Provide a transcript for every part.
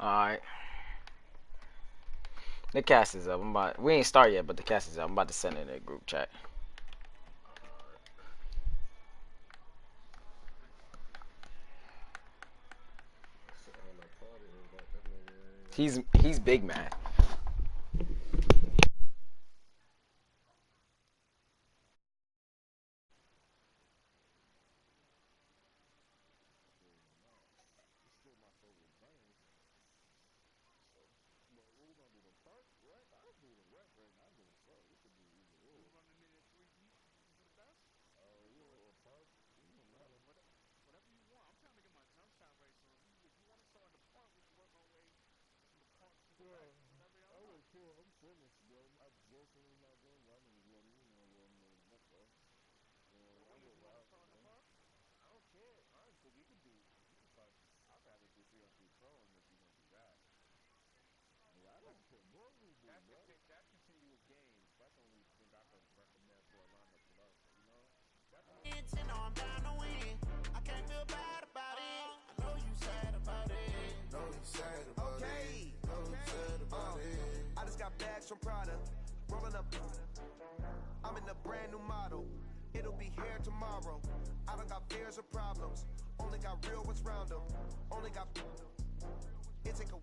Alright. The cast is up. We ain't start yet, but the cast is up. I'm about to send it in a group chat. He's big man. I just got bags from Prada, rolling up. I'm in a brand new model. It'll be here tomorrow. I don't got fears or problems. Only got real ones round them. Only got. It take a.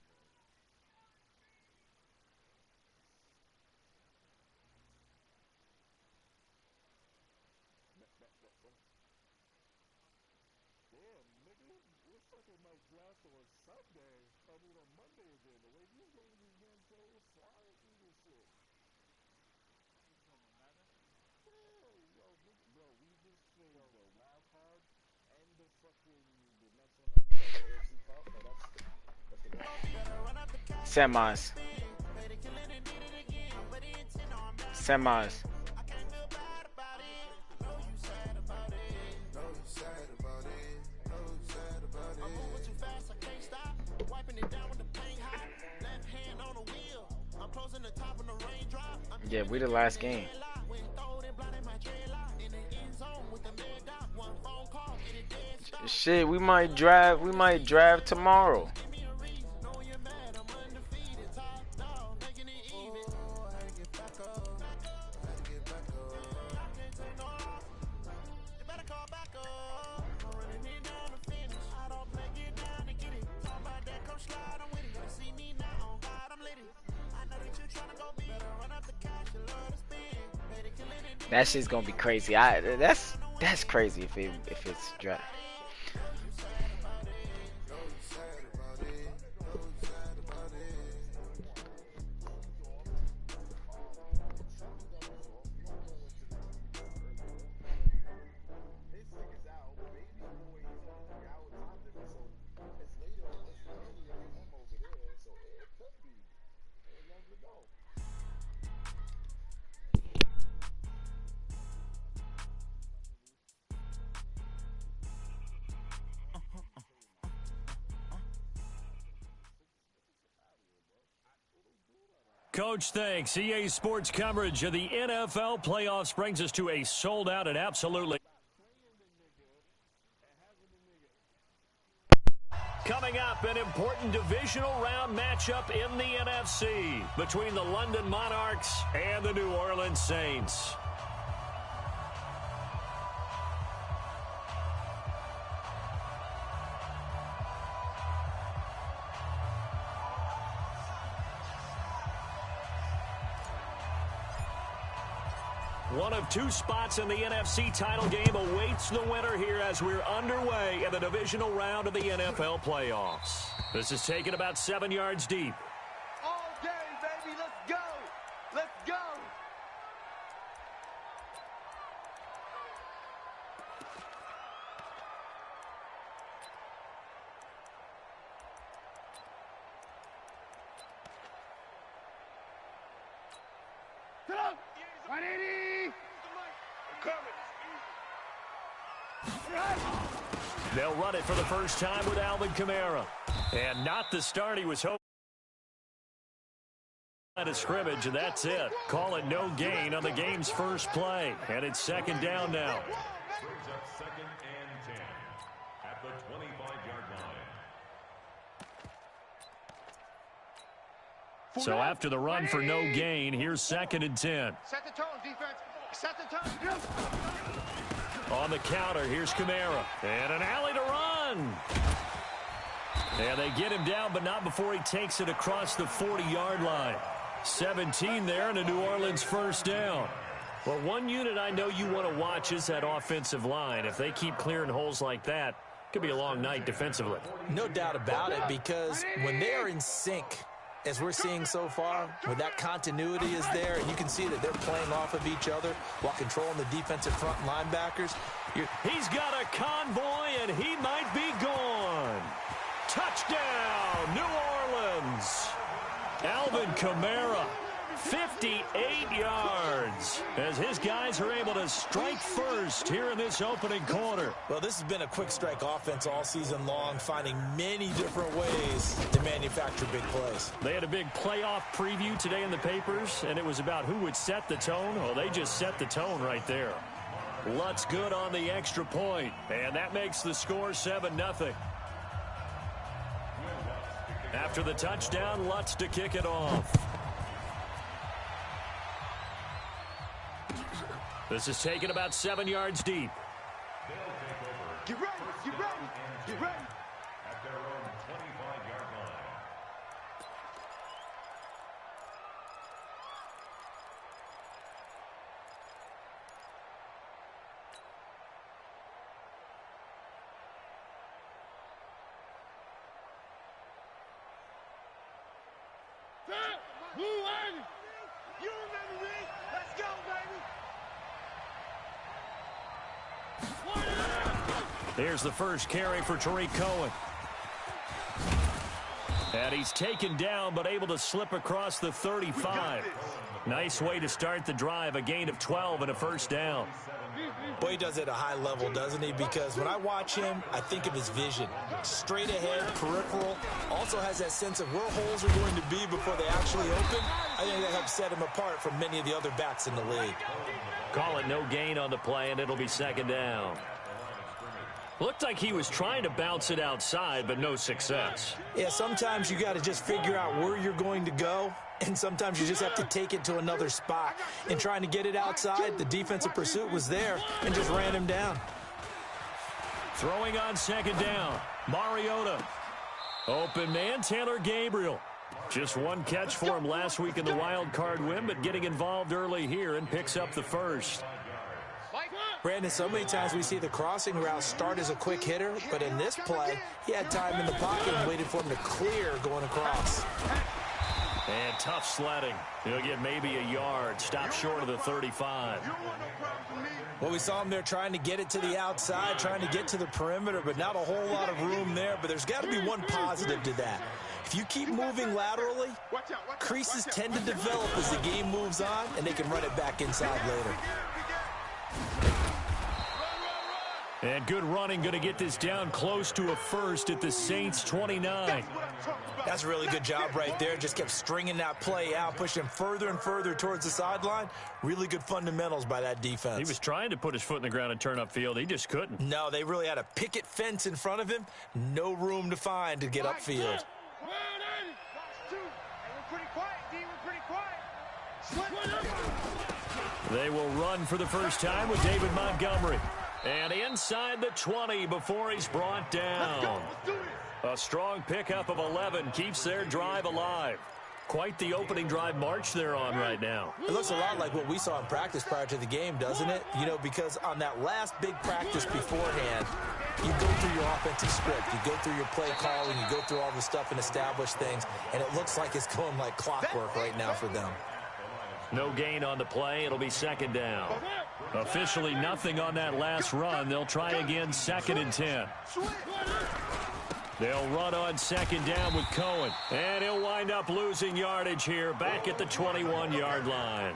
Semis. Semis. Yeah, we the last game. Shit, we might drive tomorrow. That shit's gonna be crazy. That's crazy if it's draft. Coach, thanks. EA Sports coverage of the NFL playoffs brings us to a sold-out and absolutely... Coming up, an important divisional round matchup in the NFC between the London Monarchs and the New Orleans Saints. One of two spots in the NFC title game awaits the winner here as we're underway in the divisional round of the NFL playoffs. This is taken about 7 yards deep. All day, baby. Let's go. Let's go. Get up. 180. They'll run it for the first time with Alvin Kamara. And not the start he was hoping. of scrimmage, and that's it. Call it no gain on the game's first play, and it's second down now. Brings up second and 10 at the 25-yard line. So after the run for no gain, here's second and 10. Set the tone, defense. Set the tone. On the counter, here's Kamara. And an alley to run. And they get him down, but not before he takes it across the 40-yard line. 17 there, and a New Orleans first down. Well, one unit I know you want to watch is that offensive line. If they keep clearing holes like that, it could be a long night defensively. No doubt about it, because when they are in sync, as we're seeing so far, when that continuity is there, and you can see that they're playing off of each other while controlling the defensive front linebackers. He's got a convoy, and he might be gone. Touchdown, New Orleans. Alvin Kamara, 58 yards, as his guys are able to strike first here in this opening quarter. Well, this has been a quick strike offense all season long, finding many different ways to manufacture big plays. They had a big playoff preview today in the papers, and it was about who would set the tone. Well, they just set the tone right there. Lutz good on the extra point, and that makes the score 7-0. After the touchdown, Lutz to kick it off. This is taken about 7 yards deep. Get ready, get ready, get ready. At their own 25-yard line. Blue Ivy, you remember me? Let's go, baby. Here's the first carry for Tariq Cohen. And he's taken down, but able to slip across the 35. Nice way to start the drive, a gain of 12 and a first down. Boy, he does it at a high level, doesn't he? Because when I watch him, I think of his vision. Straight ahead, peripheral. Also has that sense of where holes are going to be before they actually open. I think that helps set him apart from many of the other backs in the league. Call it no gain on the play, and it'll be second down. Looked like he was trying to bounce it outside, but no success. Yeah, sometimes you got to just figure out where you're going to go, and sometimes you just have to take it to another spot. In trying to get it outside, the defensive pursuit was there and just ran him down. Throwing on second down, Mariota. Open man, Taylor Gabriel. Just one catch for him last week in the wild card win, but getting involved early here and picks up the first. Brandon, so many times we see the crossing route start as a quick hitter, but in this play, he had time in the pocket and waited for him to clear going across. And tough sledding. He'll get maybe a yard. Stop short of the 35. Well, we saw him there trying to get it to the outside, trying to get to the perimeter, but not a whole lot of room there. But there's got to be one positive to that. If you keep moving laterally, creases tend to develop as the game moves on, and they can run it back inside later. And good running, going to get this down close to a first at the Saints 29. That's a really good job right there. Just kept stringing that play out, pushing further and further towards the sideline. Really good fundamentals by that defense. He was trying to put his foot in the ground and turn upfield. He just couldn't. No, they really had a picket fence in front of him. No room to find to get upfield. They will run for the first time with David Montgomery. And inside the 20 before he's brought down. A strong pickup of 11 keeps their drive alive. Quite the opening drive march they're on right now. It looks a lot like what we saw in practice prior to the game, doesn't it? You know, because on that last big practice beforehand, you go through your offensive script, you go through your play calling, you go through all the stuff and establish things, and it looks like it's going like clockwork right now for them. No gain on the play. It'll be second down. Officially nothing on that last run. They'll try again second and 10. They'll run on second down with Cohen. And he'll wind up losing yardage here back at the 21-yard line.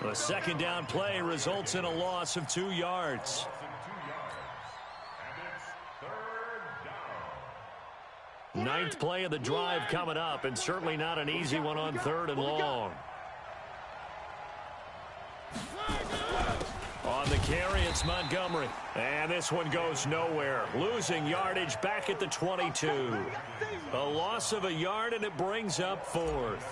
The second down play results in a loss of 2 yards. Ninth play of the drive coming up, and certainly not an easy one on 3rd and long. On the carry, it's Montgomery. And this one goes nowhere. Losing yardage back at the 22. A loss of a yard, and it brings up 4th.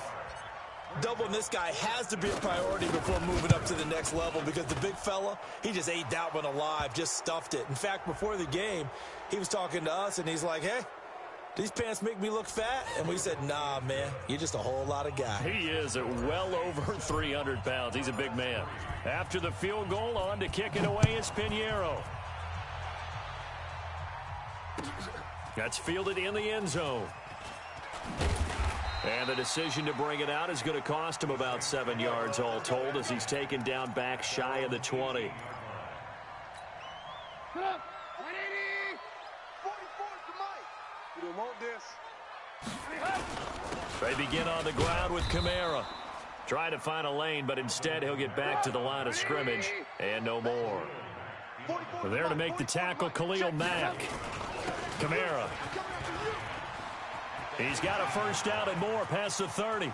Doubling this guy has to be a priority before moving up to the next level, because the big fella, he just ate that one alive, just stuffed it. In fact, before the game, he was talking to us, and he's like, hey, these pants make me look fat? And we said, nah, man, you're just a whole lot of guy. He is at well over 300 pounds. He's a big man. After the field goal, on to kick it away is Pinheiro. That's fielded in the end zone. And the decision to bring it out is going to cost him about 7 yards all told, as he's taken down back shy of the 20. They begin on the ground with Kamara. Trying to find a lane, but instead he'll get back to the line of scrimmage and no more. There to make the tackle, Khalil Mack. Kamara. He's got a first down and more past the 30.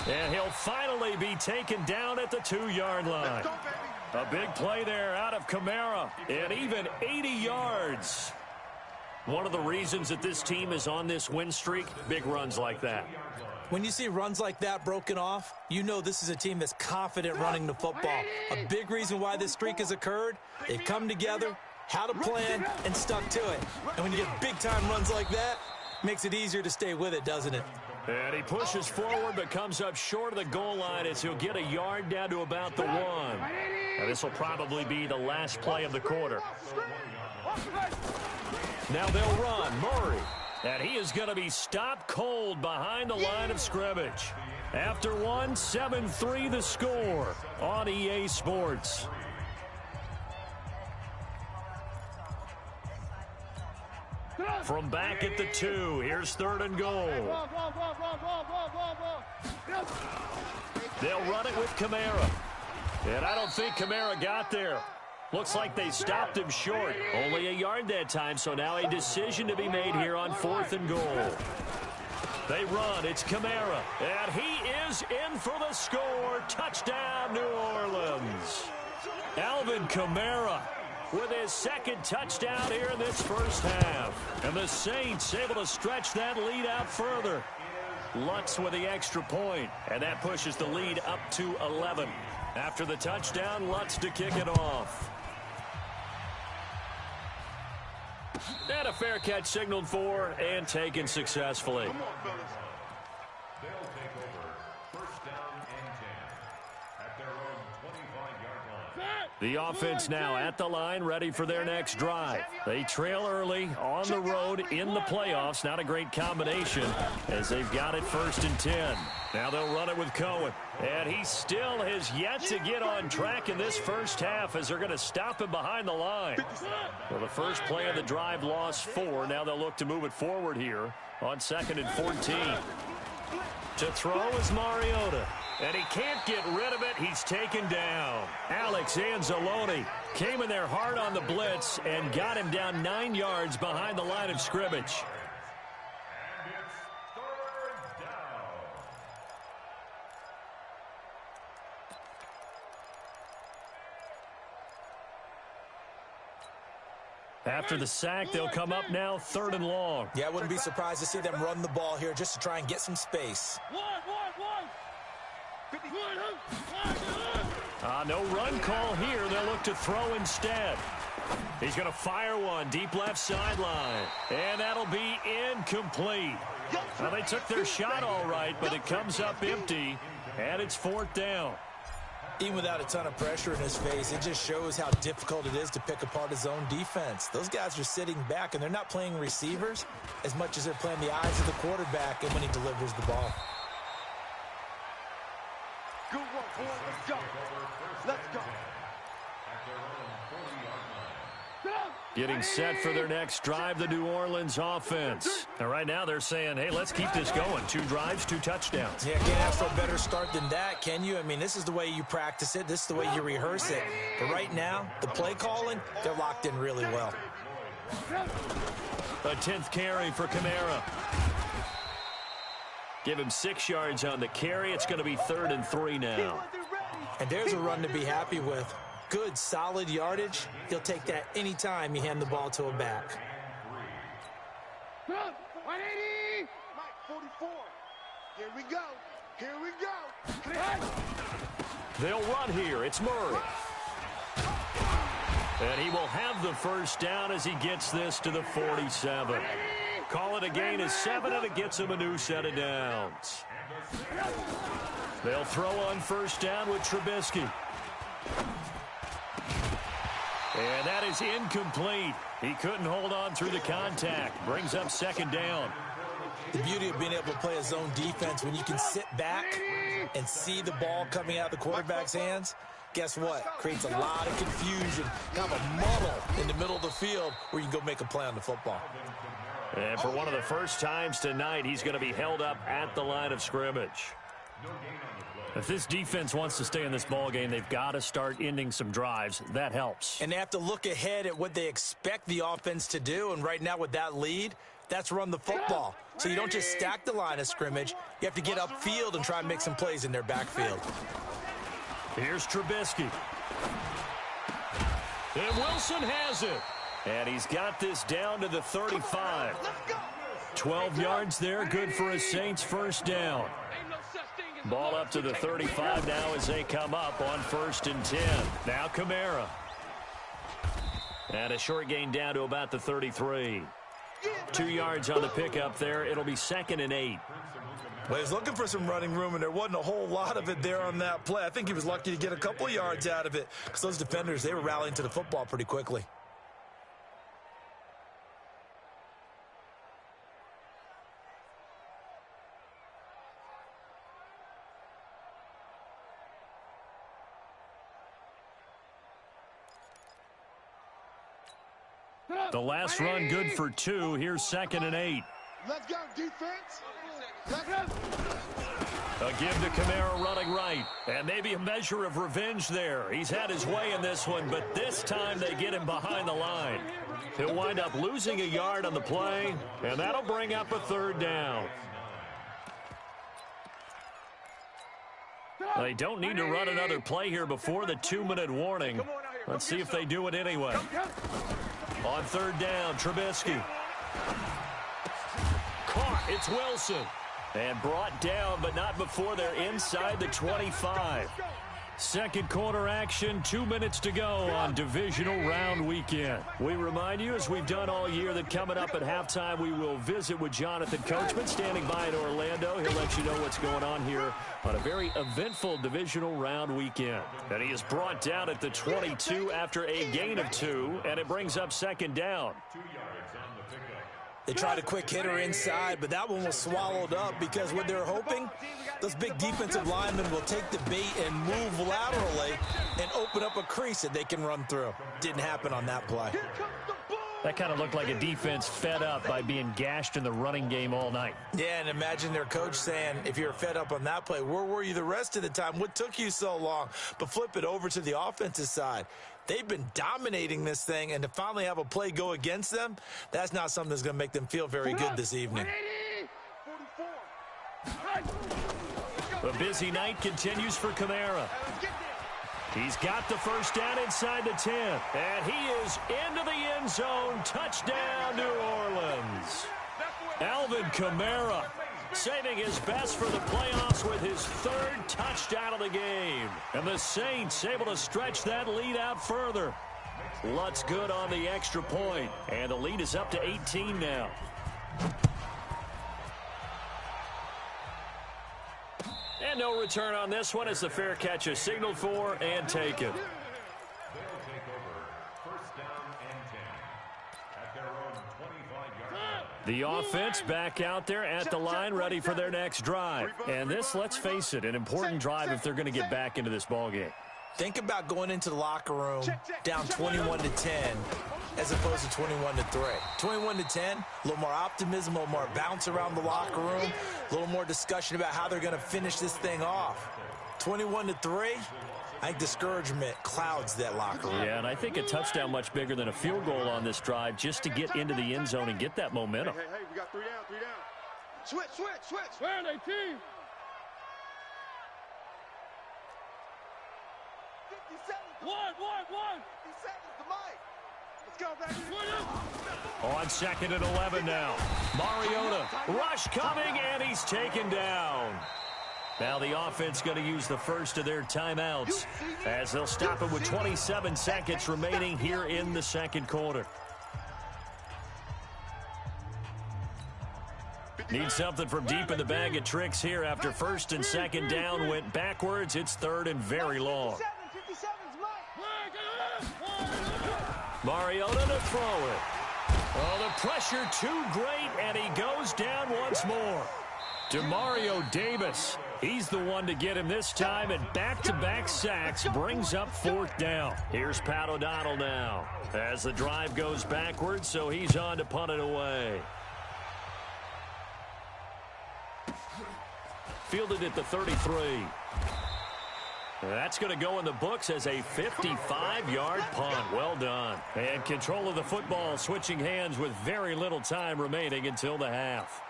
And he'll finally be taken down at the 2-yard line. A big play there out of Kamara, and even 80 yards. One of the reasons that this team is on this win streak, big runs like that. When you see runs like that broken off, you know this is a team that's confident running the football. A big reason why this streak has occurred, they've come together, had a plan, and stuck to it. And when you get big-time runs like that, it makes it easier to stay with it, doesn't it? And he pushes forward but comes up short of the goal line as he'll get a yard down to about the 1. And this will probably be the last play of the quarter. Now they'll run. Murray. And he is going to be stopped cold behind the line of scrimmage. After 1, 7-3 the score on EA Sports. From back at the 2, here's 3rd and goal. They'll run it with Kamara. And I don't think Kamara got there. Looks like they stopped him short. Only a yard that time, so now a decision to be made here on 4th and goal. They run. It's Kamara. And he is in for the score. Touchdown, New Orleans. Alvin Kamara with his 2nd touchdown here in this first half. And the Saints able to stretch that lead out further. Lutz with the extra point, and that pushes the lead up to 11. After the touchdown, Lutz to kick it off. And a fair catch signaled for and taken successfully. They'll take over 1st down and 10 at their own 25-yard line. The offense now at the line, ready for their next drive. They trail early on the road in the playoffs. Not a great combination as they've got it 1st and 10. Now they'll run it with Cohen. And he still has yet to get on track in this first half as they're going to stop him behind the line. Well, the first play of the drive lost 4. Now they'll look to move it forward here on 2nd and 14. To throw is Mariota. And he can't get rid of it. He's taken down. Alex Anzalone came in there hard on the blitz and got him down 9 yards behind the line of scrimmage. And it's 3rd down. After the sack, they'll come up now 3rd and long. Yeah, I wouldn't be surprised to see them run the ball here just to try and get some space. No run call here. They'll look to throw instead. He's going to fire one deep left sideline. And that'll be incomplete. Well, they took their shot all right, but it comes up empty, and it's 4th down. Even without a ton of pressure in his face, it just shows how difficult it is to pick apart his own defense. Those guys are sitting back, and they're not playing receivers as much as they're playing the eyes of the quarterback and when he delivers the ball. Good work, boy. Let's go. Let's go. At their own 40-yard line. Getting set for their next drive, the New Orleans offense. And right now they're saying, hey, let's keep this going. 2 drives, 2 touchdowns. Yeah, can't ask for a better start than that, can you? I mean, this is the way you practice it. This is the way you rehearse it. But right now, the play calling, they're locked in really well. A 10th carry for Kamara. Give him 6 yards on the carry. It's going to be 3rd and 3 now. And there's a run to be happy with. Good, solid yardage. He'll take that anytime you hand the ball to a back. 180. Mike, 44. Here we go. Here we go. They'll run here. It's Murray. And he will have the first down as he gets this to the 47. Call it a gain of 7, and it gets him a new set of downs. They'll throw on first down with Trubisky. And that is incomplete. He couldn't hold on through the contact. Brings up 2nd down. The beauty of being able to play a zone defense when you can sit back and see the ball coming out of the quarterback's hands, guess what? Creates a lot of confusion, kind of a muddle in the middle of the field where you can go make a play on the football. And for one of the first times tonight, he's going to be held up at the line of scrimmage. If this defense wants to stay in this ball game, they've got to start ending some drives. That helps. And they have to look ahead at what they expect the offense to do. And right now with that lead, that's run the football. So you don't just stack the line of scrimmage. You have to get upfield and try and make some plays in their backfield. Here's Trubisky. And Wilson has it. And he's got this down to the 35. 12 yards there, good for a Saints first down. Ball up to the 35 now as they come up on 1st and 10. Now Kamara. And a short gain down to about the 33. 2 yards on the pickup there. It'll be 2nd and 8. Well, he was looking for some running room, and there wasn't a whole lot of it there on that play. I think he was lucky to get a couple yards out of it because those defenders, they were rallying to the football pretty quickly. The last run good for 2. Here's 2nd and 8. Let's go, defense. Let's go. A give to Kamara running right. And maybe a measure of revenge there. He's had his way in this one, but this time they get him behind the line. He'll wind up losing a yard on the play, and that'll bring up a 3rd down. They don't need to run another play here before the 2-minute warning. Let's see if they do it anyway. On 3rd down, Trubisky. Caught. It's Wilson. And brought down, but not before they're inside the 25. Second quarter action, 2 minutes to go on divisional round weekend. We remind you, as we've done all year, that coming up at halftime, we will visit with Jonathan Coachman standing by in Orlando. He'll let you know what's going on here on a very eventful divisional round weekend. And he is brought down at the 22 after a gain of 2, and it brings up 2nd down. They tried a quick hitter inside, but that one was swallowed up because what they're hoping, those big defensive linemen will take the bait and move laterally and open up a crease that they can run through. Didn't happen on that play. That kind of looked like a defense fed up by being gashed in the running game all night. Yeah, and imagine their coach saying, if you're fed up on that play, where were you the rest of the time? What took you so long? But flip it over to the offensive side. They've been dominating this thing, and to finally have a play go against them, that's not something that's going to make them feel very good this evening. The busy night continues for Kamara. He's got the first down inside the 10, and he is into the end zone. Touchdown, New Orleans. Alvin Kamara saving his best for the playoffs with his 3rd touchdown of the game. And the Saints able to stretch that lead out further. Lutz good on the extra point, and the lead is up to 18 now. And no return on this one as the fair catch is signaled for and taken. They'll take over 1st down and 10 at their own 25-yard line. The offense back out there at the line, ready for their next drive. And this, let's face it, an important drive if they're going to get back into this ballgame. Think about going into the locker room down 21-10 as opposed to 21-3. 21-10, a little more optimism, a little more bounce around the locker room, a little more discussion about how they're going to finish this thing off. 21-3, I think discouragement clouds that locker room. Yeah, and I think a touchdown much bigger than a field goal on this drive just to get into the end zone and get that momentum. Hey, we got 3 down, 3 down. Switch. Where are they, team? 50 seconds. One. 50 seconds to Mike. Let's go, baby. On 2nd and 11 now. Mariota, rush coming, and he's taken down. Now the offense going to use the first of their timeouts as they'll stop it with 27 seconds remaining here in the second quarter. Need something from deep in the bag of tricks here after 1st and 2nd down went backwards. It's 3rd and very long. 57's Mike. Mariota to throw it. Oh, the pressure too great, and he goes down once more. Demario Davis, he's the one to get him this time, and back-to-back sacks brings up 4th down. Here's Pat O'Donnell now as the drive goes backwards, so he's on to punt it away. Fielded at the 33. That's going to go in the books as a 55-yard punt. Well done. And control of the football switching hands with very little time remaining until the half.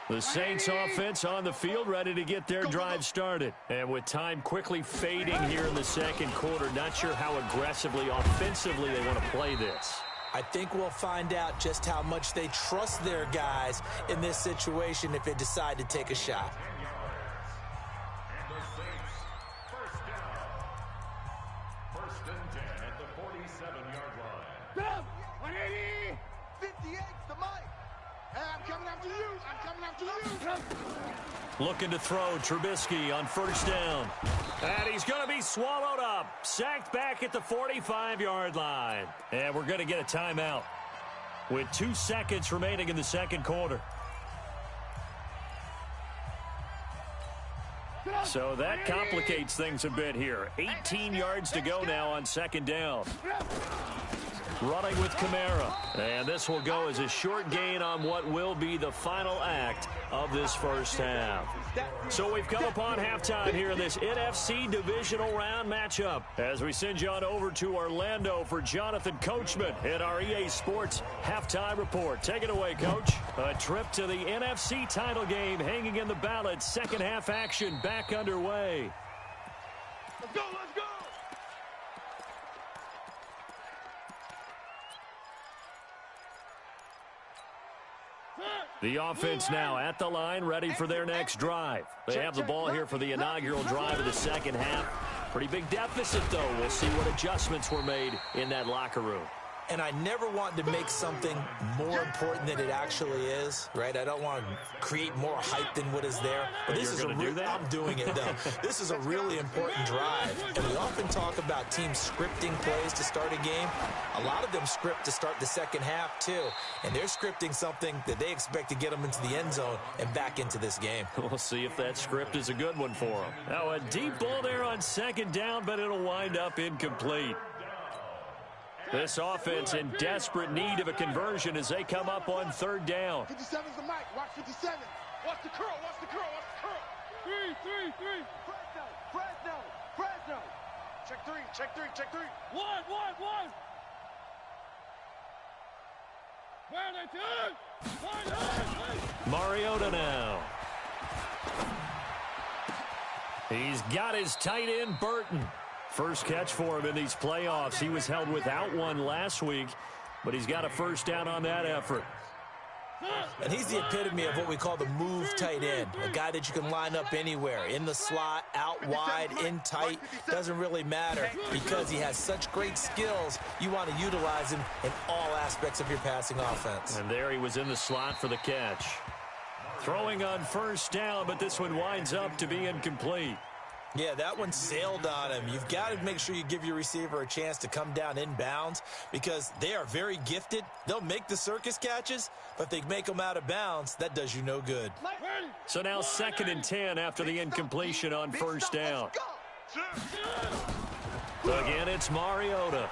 The Saints offense on the field ready to get their drive started. And with time quickly fading here in the second quarter, not sure how aggressively, offensively they want to play this. I think we'll find out just how much they trust their guys in this situation if they decide to take a shot. And the Saints, 1st down. 1st and 10 at the 47-yard line. 180. 58's to Mike. Hey, I'm coming after you. Looking to throw Trubisky on 1st down. And he's going to be swallowed up. Sacked back at the 45-yard line. And we're going to get a timeout with 2 seconds remaining in the second quarter. So that complicates things a bit here. 18 yards to go now on 2nd down. Running with Kamara. And this will go as a short gain on what will be the final act of this first half. So we've come upon halftime here in this NFC divisional round matchup. As we send you on over to Orlando for Jonathan Coachman in our EA Sports halftime report. Take it away, Coach. A trip to the NFC title game hanging in the balance. Second half action back underway. Let's go. The offense now at the line, ready for their next drive. They have the ball here for the inaugural drive of the second half. Pretty big deficit, though. We'll see what adjustments were made in that locker room. And I never want to make something more important than it actually is, right? I don't want to create more hype than what is there. But this is I'm doing it, though. This is a really important drive. And we often talk about teams scripting plays to start a game. A lot of them script to start the second half, too. And they're scripting something that they expect to get them into the end zone and back into this game. We'll see if that script is a good one for them. Now, a deep ball there on 2nd down, but it'll wind up incomplete. This offense in desperate need of a conversion as they come up on 3rd down. 57's the Mike. Watch 57. Watch the curl. 3. Fresno. Check three. One. Where are they, team? Mariota now. He's got his tight end, Burton. First catch for him in these playoffs. He was held without one last week, but he's got a 1st down on that effort. And he's the epitome of what we call the move tight end, a guy that you can line up anywhere, in the slot, out wide, in tight, doesn't really matter because he has such great skills. You want to utilize him in all aspects of your passing offense. And there he was in the slot for the catch. Throwing on 1st down, but this one winds up to be incomplete. Yeah, that one sailed on him. You've got to make sure you give your receiver a chance to come down inbounds because they are very gifted. They'll make the circus catches, but they make them out of bounds. That does you no good. So now 2nd and 10 after the incompletion on 1st down. Again, it's Mariota.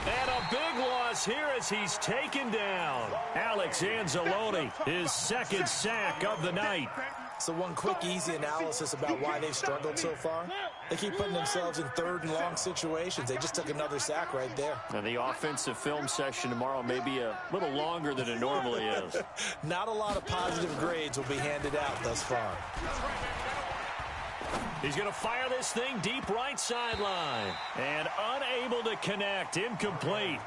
And a big loss here as he's taken down. Alex Anzalone, his second sack of the night. So one quick, easy analysis about why they've struggled so far. They keep putting themselves in third and long situations. They just took another sack right there. And the offensive film session tomorrow may be a little longer than it normally is. Not a lot of positive grades will be handed out thus far. He's going to fire this thing deep right sideline. And unable to connect. Incomplete.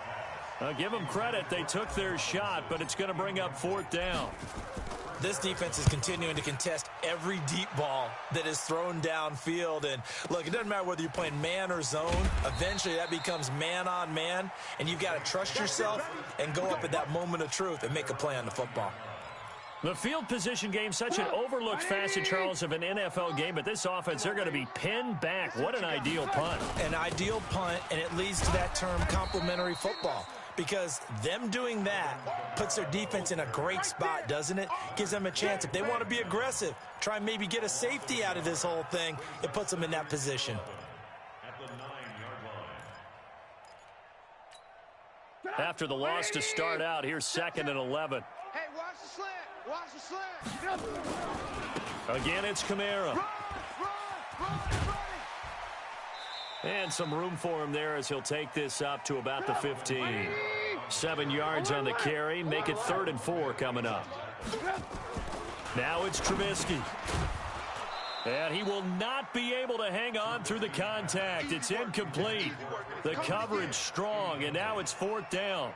I'll give them credit. They took their shot, but it's going to bring up fourth down. This defense is continuing to contest every deep ball that is thrown downfield. And, look, it doesn't matter whether you're playing man or zone. Eventually, that becomes man-on-man, and you've got to trust yourself and go up at that moment of truth and make a play on the football. The field position game, such an overlooked facet, Charles, of an NFL game, but this offense, they're going to be pinned back. What an ideal punt. An ideal punt, and it leads to that term complementary football. Because them doing that puts their defense in a great spot, doesn't it? Gives them a chance. If they want to be aggressive, try and maybe get a safety out of this whole thing, it puts them in that position. At the 9-yard line. After the loss to start out, here's 2nd and 11. Hey, watch the slant. Watch the slant. Again, it's Kamara. Run. And some room for him there as he'll take this up to about the 15. 7 yards on the carry. Make it 3rd and 4 coming up. Now it's Trubisky. And he will not be able to hang on through the contact. It's incomplete. The coverage strong, and now it's 4th down.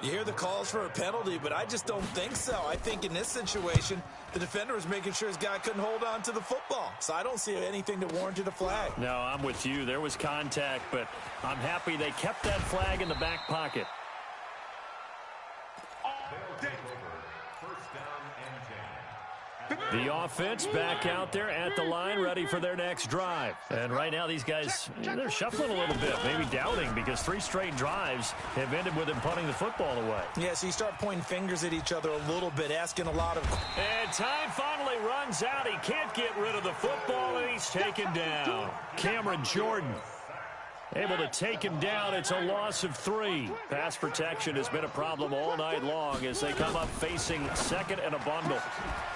You hear the calls for a penalty, but I just don't think so. I think in this situation, the defender was making sure his guy couldn't hold on to the football. So I don't see anything that warranted a flag. No, I'm with you. There was contact, but I'm happy they kept that flag in the back pocket. The offense back out there at the line, ready for their next drive. And right now, these guys, they're shuffling a little bit, maybe doubting, because 3 straight drives have ended with them punting the football away. Yeah, so you start pointing fingers at each other a little bit, asking a lot of... And time finally runs out. He can't get rid of the football, and he's taken down. Cameron Jordan able to take him down. It's a loss of 3. Pass protection has been a problem all night long as they come up facing 2nd and a bundle.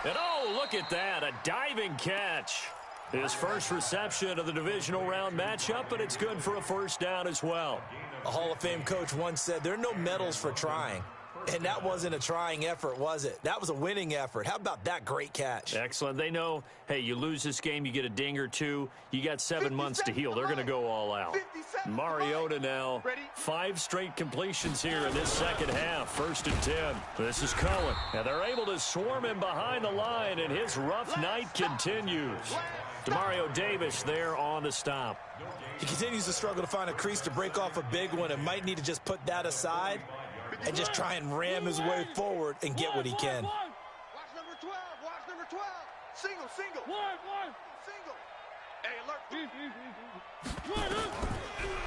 And oh, look at that, a diving catch. His first reception of the divisional round matchup, but it's good for a 1st down as well. A Hall of Fame coach once said, there are no medals for trying. And that wasn't a trying effort, was it? That was a winning effort. How about that great catch? Excellent. They know, hey, you lose this game, you get a ding or 2. You got 7 months to heal. They're going to go all out. Mariota now, 5 straight completions here in this second half. 1st and 10. This is Cohen. And they're able to swarm him behind the line, and his rough night continues. Demario Davis there on the stop. He continues to struggle to find a crease to break off a big one and might need to just put that aside and just try and ram his way forward and get what he can. Watch number 12. Watch number 12. Single. Single. One. Hey, alert.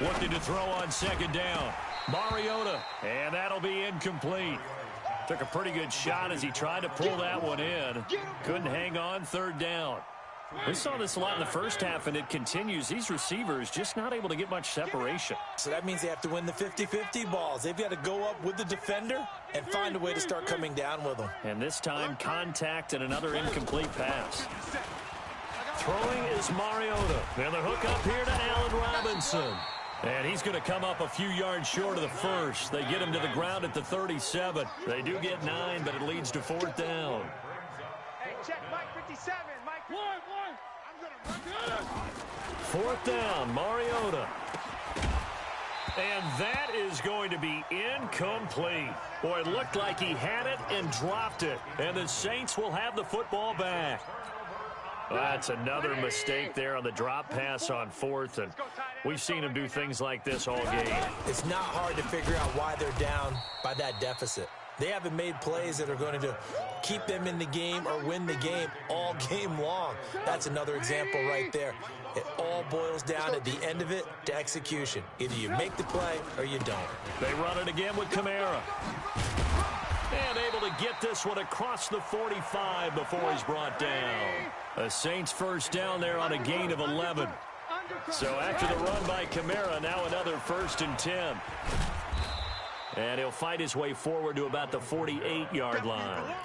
Looking to throw on 2nd down. Mariota, and that'll be incomplete. Took a pretty good shot as he tried to pull that one in. Couldn't hang on. 3rd down. We saw this a lot in the first half, and it continues. These receivers just not able to get much separation. So that means they have to win the 50-50 balls. They've got to go up with the defender and find a way to start coming down with them. And this time, contact and another incomplete pass. Throwing is Mariota. And the hook up here to Allen Robinson. And he's going to come up a few yards short of the 1st. They get him to the ground at the 37. They do get 9, but it leads to 4th down. Hey, check Mike 57. Mike 57. I'm going to run. 4th down, Mariota. And that is going to be incomplete. Boy, it looked like he had it and dropped it. And the Saints will have the football back. That's another mistake there on the drop pass on 4th. And we've seen him do things like this all game. It's not hard to figure out why they're down by that deficit. They haven't made plays that are going to keep them in the game or win the game all game long. That's another example right there. It all boils down at the end of it to execution. Either you make the play or you don't. They run it again with Kamara. And able to get this one across the 45 before he's brought down. A Saints 1st down there on a gain of 11. So after the run by Kamara, now another 1st and 10. And he'll fight his way forward to about the 48-yard line.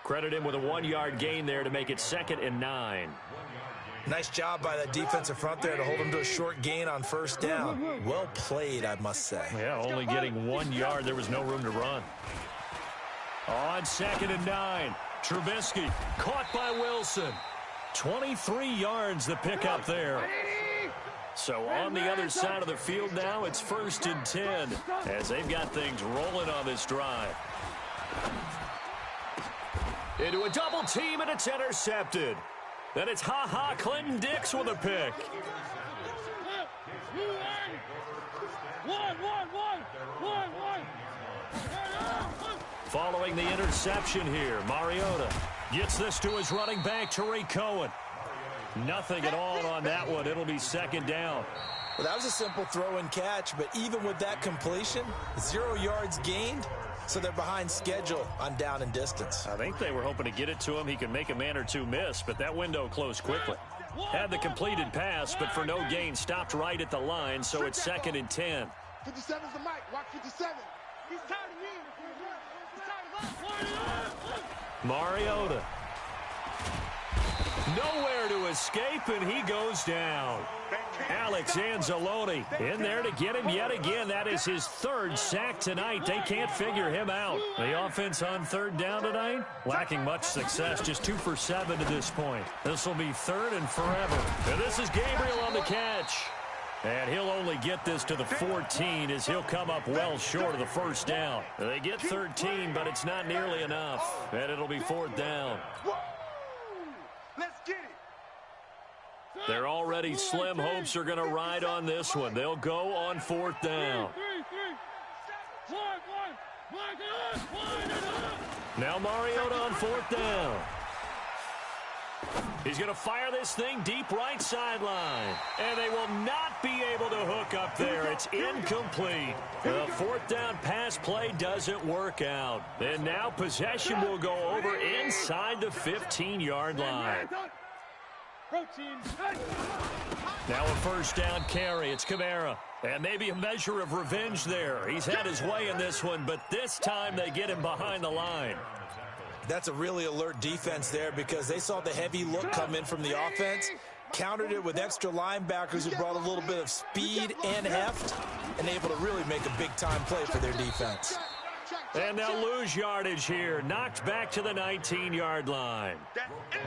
Credit him with a 1-yard gain there to make it 2nd and 9. Nice job by that defensive front there to hold him to a short gain on 1st down. Well played, I must say. Yeah, only getting 1 yard. There was no room to run. On 2nd and 9, Trubisky caught by Wilson. 23 yards the pickup there. So on the other side of the field now, it's 1st and 10 as they've got things rolling on this drive. Into a double team, and it's intercepted. Then it's Clinton Dix with a pick. Following the interception here, Mariota gets this to his running back, Tariq Cohen. Nothing at all on that one. It'll be 2nd down. Well, that was a simple throw and catch, but even with that completion, 0 yards gained, so they're behind schedule on down and distance. I think they were hoping to get it to him. He could make a man or two miss, but that window closed quickly. Had the completed pass, but for no gain, stopped right at the line, so it's 2nd and 10. 57's the mic. Watch 57. He's tired of you. He's tired of us. Mariota. Nowhere to escape, and he goes down. Alex Anzalone in there to get him yet again. That is his 3rd sack tonight. They can't figure him out. The offense on 3rd down tonight, lacking much success, just 2 for 7 to this point. This will be 3rd and forever. And this is Gabriel on the catch. And he'll only get this to the 14 as he'll come up well short of the 1st down. They get 13, but it's not nearly enough. And it'll be 4th down. Let's get it. Their already slim hopes are going to ride on this one. They'll go on 4th down. Now Mariota on 4th down. He's going to fire this thing deep right sideline. And they will not be able to hook up there. It's incomplete. The 4th down pass play doesn't work out. And now possession will go over inside the 15-yard line. Now a 1st down carry. It's Kamara. And maybe a measure of revenge there. He's had his way in this one, but this time they get him behind the line. That's a really alert defense there because they saw the heavy look come in from the offense, countered it with extra linebackers who brought a little bit of speed and heft, and able to really make a big-time play for their defense. And they'll lose yardage here. Knocked back to the 19-yard line.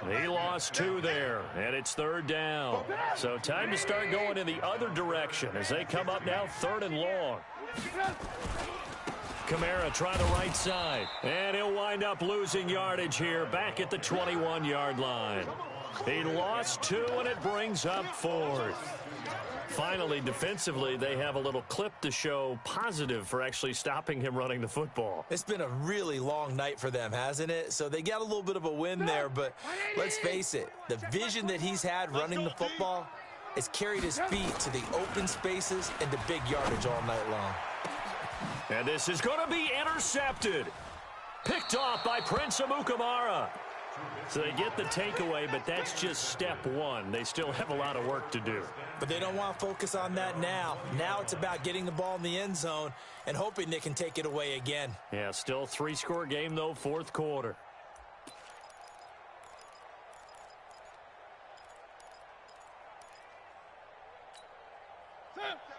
He lost 2 there, and it's 3rd down. So time to start going in the other direction as they come up now 3rd and long. Kamara try the right side, and he'll wind up losing yardage here back at the 21-yard line. He lost 2, and it brings up 4th. Finally, defensively, they have a little clip to show positive for actually stopping him running the football. It's been a really long night for them, hasn't it? So they got a little bit of a win there, but let's face it, the vision that he's had running the football has carried his feet to the open spaces and the big yardage all night long. And this is going to be intercepted. Picked off by Prince Amukamara. So they get the takeaway, but that's just step 1. They still have a lot of work to do. But they don't want to focus on that now. Now it's about getting the ball in the end zone and hoping they can take it away again. Yeah, still 3-score game, though, 4th quarter.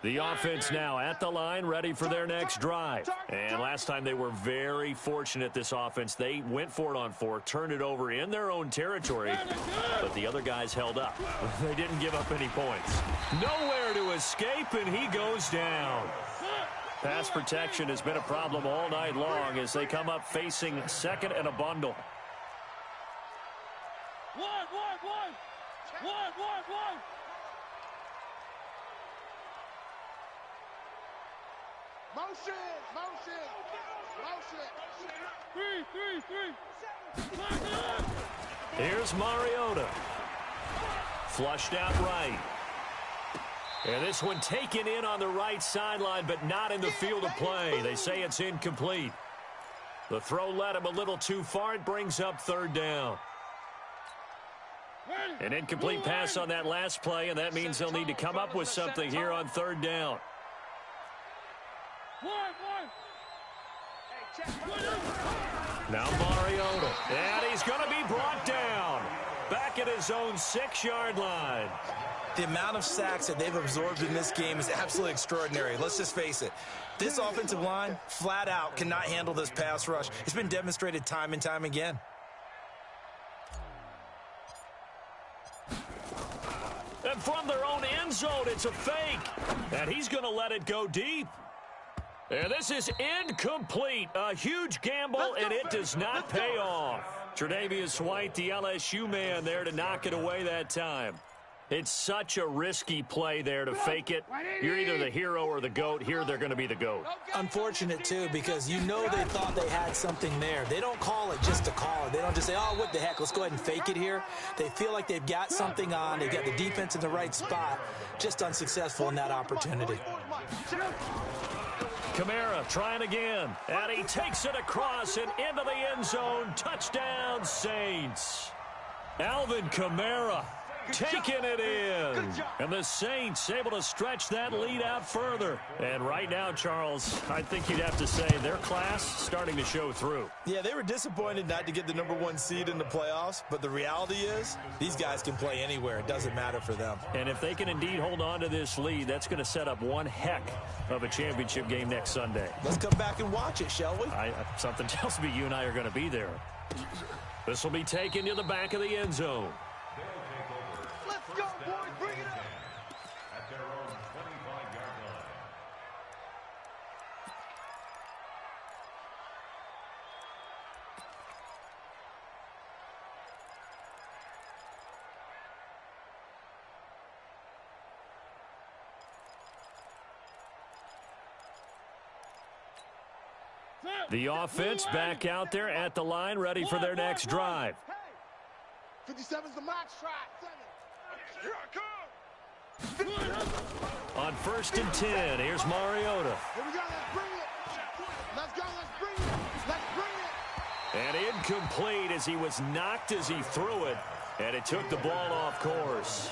The offense now at the line, ready for their next drive. And last time they were very fortunate, this offense. They went for it on 4, turned it over in their own territory, but the other guys held up. They didn't give up any points. Nowhere to escape, and he goes down. Pass protection has been a problem all night long as they come up facing 2nd and a bundle. One. Motion. 3. Here's Mariota. Flushed out right. And this one taken in on the right sideline, but not in the field of play. They say it's incomplete. The throw led him a little too far. It brings up 3rd down. An incomplete pass on that last play, and that means they'll need to come up with something here on third down. Now Mariota, and he's going to be brought down. Back at his own 6-yard line. The amount of sacks that they've absorbed in this game is absolutely extraordinary. Let's just face it. This offensive line, flat out, cannot handle this pass rush. It's been demonstrated time and time again. And from their own end zone, it's a fake. And he's going to let it go deep. And this is incomplete. A huge gamble, and it does not pay off. Tre'Davious White, the LSU man, there to knock it away that time. It's such a risky play there to fake it. You're either the hero or the GOAT. Here, they're going to be the GOAT. Unfortunate, too, because you know they thought they had something there. They don't call it just to call it. They don't just say, oh, what the heck, let's go ahead and fake it here. They feel like they've got something on. They've got the defense in the right spot. Just unsuccessful in that opportunity. Kamara trying again, and he takes it across and into the end zone. Touchdown, Saints. Alvin Kamara taking it in. And the Saints able to stretch that lead out further. And right now, Charles, I think you'd have to say their class starting to show through. Yeah, they were disappointed not to get the #1 seed in the playoffs, but the reality is these guys can play anywhere. It doesn't matter for them. And if they can indeed hold on to this lead, that's going to set up one heck of a championship game next Sunday. Let's come back and watch it, shall we? Something tells me you and I are going to be there. This will be taken to the back of the end zone. Let's go, boys. Bring it up. At their own 25-yard line. The offense back out there at the line, ready for their next drive. 57's the max try. 7. Here I come. On 1st and 10, here's Mariota. Here we go. Let's bring it. Let's go. Let's bring it. Let's bring it. And incomplete as he was knocked as he threw it, and it took the ball off course.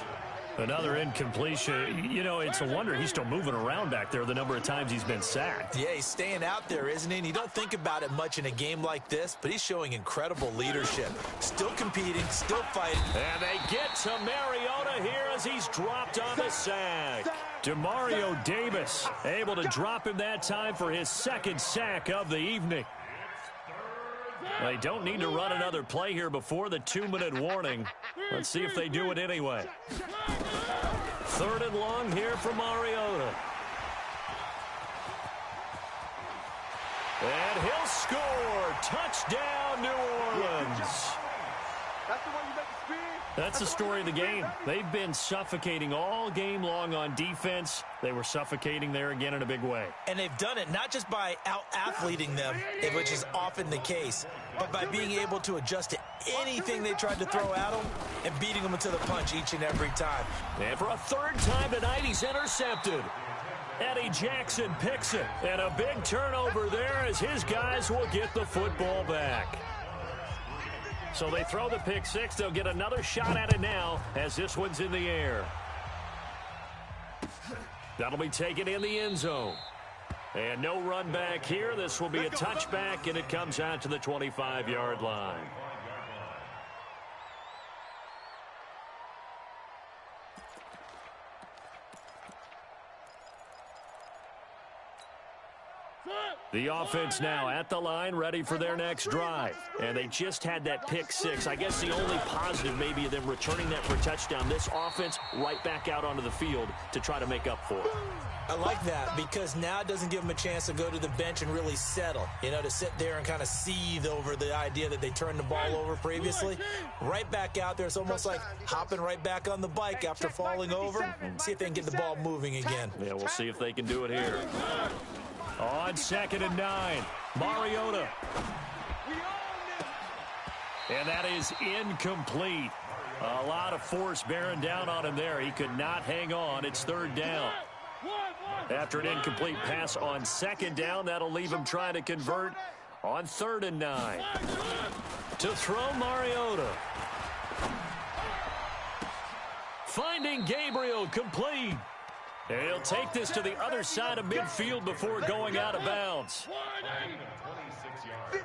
Another incompletion. You know, it's a wonder he's still moving around back there the number of times he's been sacked. Yeah, he's staying out there, isn't he? And you don't think about it much in a game like this, but he's showing incredible leadership. Still competing, still fighting. And they get to Mariota here as he's dropped on the sack. Demario Davis able to drop him that time for his 2nd sack of the evening. They don't need to run another play here before the 2-minute warning. Let's see if they do it anyway. 3rd and long here for Mariota. And he'll score. Touchdown, New Orleans. That's the one you make the speed. That's the story of the game. They've been suffocating all game long on defense. They were suffocating there again in a big way. And they've done it not just by out-athleting them, which is often the case, but by being able to adjust to anything they tried to throw at them and beating them into the punch each and every time. And for a 3rd time tonight, he's intercepted. Eddie Jackson picks it. And a big turnover there as his guys will get the football back. So they throw the pick 6. They'll get another shot at it now as this one's in the air. That'll be taken in the end zone. And no run back here. This will be a touchback, and it comes out to the 25-yard line. The offense now at the line, ready for their next drive. And they just had that pick 6. I guess the only positive maybe of them returning that for a touchdown. This offense right back out onto the field to try to make up for it. I like that because now it doesn't give them a chance to go to the bench and really settle. You know, to sit there and kind of seethe over the idea that they turned the ball over previously. Right back out there. It's almost like hopping right back on the bike after falling over. See if they can get the ball moving again. Yeah, we'll see if they can do it here. On 2nd and 9, Mariota. And that is incomplete. A lot of force bearing down on him there. He could not hang on. It's 3rd down. After an incomplete pass on 2nd down, that'll leave him trying to convert on 3rd and 9. To throw Mariota. Finding Gabriel complete. And he'll take this to the other side of midfield before going out of bounds. 26 yards.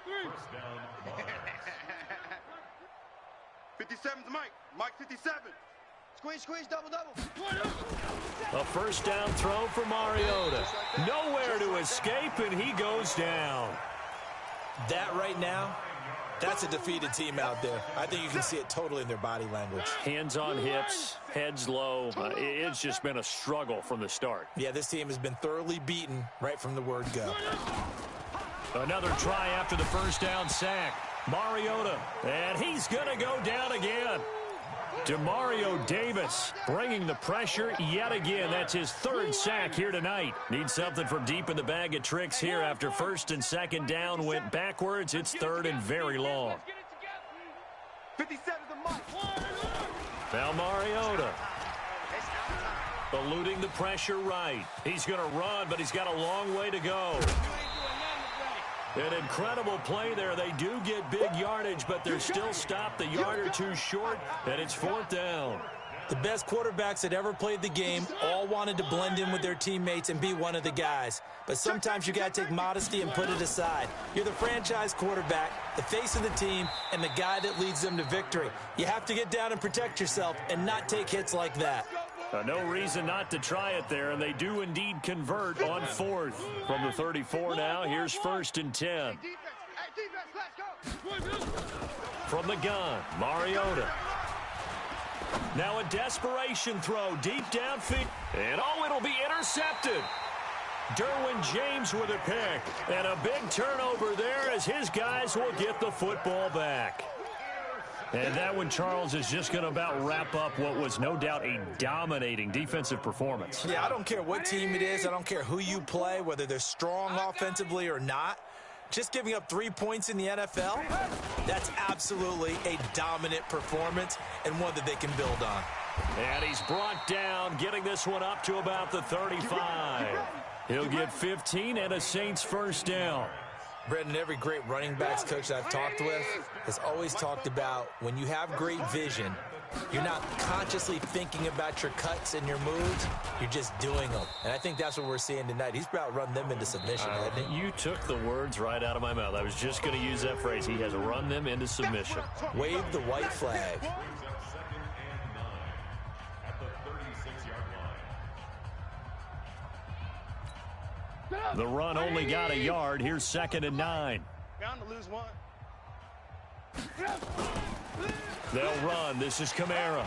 1st down, Mars. 57's Mike. Mike 57. Squeeze, double. A 1st down throw for Mariota. Nowhere to escape, and he goes down. That right now, that's a defeated team out there. I think you can see it totally in their body language. Hands on hips, heads low. It's just been a struggle from the start. Yeah, this team has been thoroughly beaten right from the word go. Another try after the 1st down sack. Mariota, and he's going to go down again. Demario Davis bringing the pressure yet again. That's his 3rd sack here tonight. Needs something from deep in the bag of tricks here after 1st and 2nd down went backwards. It's 3rd and very long. 57's the Mike. Now Mariota eluding the pressure right. He's going to run, but he's got a long way to go. An incredible play there. They do get big yardage, but they're still stopped a yard or two short, and it's 4th down. The best quarterbacks that ever played the game all wanted to blend in with their teammates and be one of the guys. But sometimes you got to take modesty and put it aside. You're the franchise quarterback, the face of the team, and the guy that leads them to victory. You have to get down and protect yourself and not take hits like that. No reason not to try it there, and they do indeed convert on 4th. From the 34 now, here's 1st and 10. From the gun, Mariota. Now a desperation throw deep downfield. And it'll be intercepted. Derwin James with a pick. And a big turnover there as his guys will get the football back. And that one, Charles, is just going to about wrap up what was no doubt a dominating defensive performance. Yeah, I don't care what team it is. I don't care who you play, whether they're strong offensively or not. Just giving up 3 points in the NFL, that's absolutely a dominant performance and one that they can build on. And he's brought down, getting this one up to about the 35. He'll get 15 and a Saints 1st down. Brendan, every great running backs coach I've talked with has always talked about when you have great vision, you're not consciously thinking about your cuts and your moves. You're just doing them. And I think that's what we're seeing tonight. He's about run them into submission, hasn't he? You took the words right out of my mouth. I was just going to use that phrase. He has run them into submission. Wave the white flag. The run only got a yard. Here's 2nd and 9. Bound to lose one. They'll run. This is Kamara.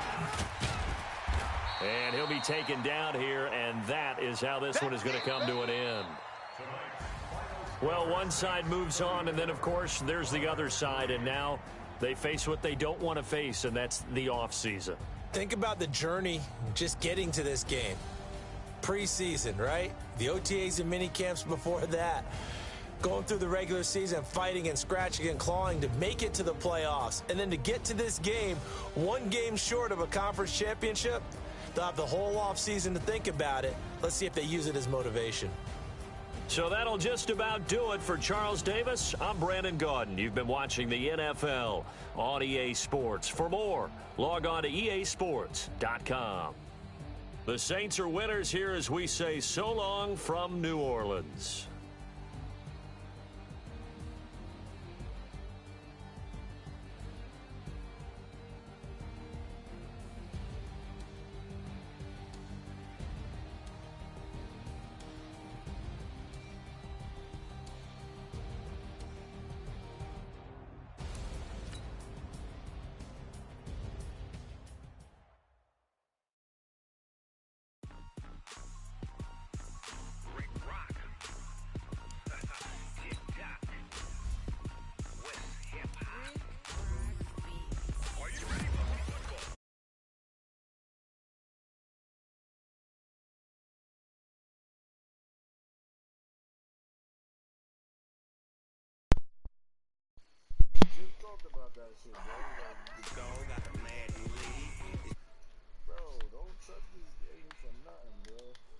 And he'll be taken down here, and that is how this one is going to come to an end. Well, one side moves on, and then, of course, there's the other side, and now they face what they don't want to face, and that's the offseason. Think about the journey just getting to this game. Preseason, right? The OTAs and mini camps before that. Going through the regular season, fighting and scratching and clawing to make it to the playoffs. And then to get to this game, one game short of a conference championship, they'll have the whole offseason to think about it. Let's see if they use it as motivation. So that'll just about do it for Charles Davis. I'm Brandon Gaudin. You've been watching the NFL on EA Sports. For more, log on to easports.com. The Saints are winners here as we say so long from New Orleans. About that shit, bro. Got the Madden league. Bro, don't trust this game for nothing, bro.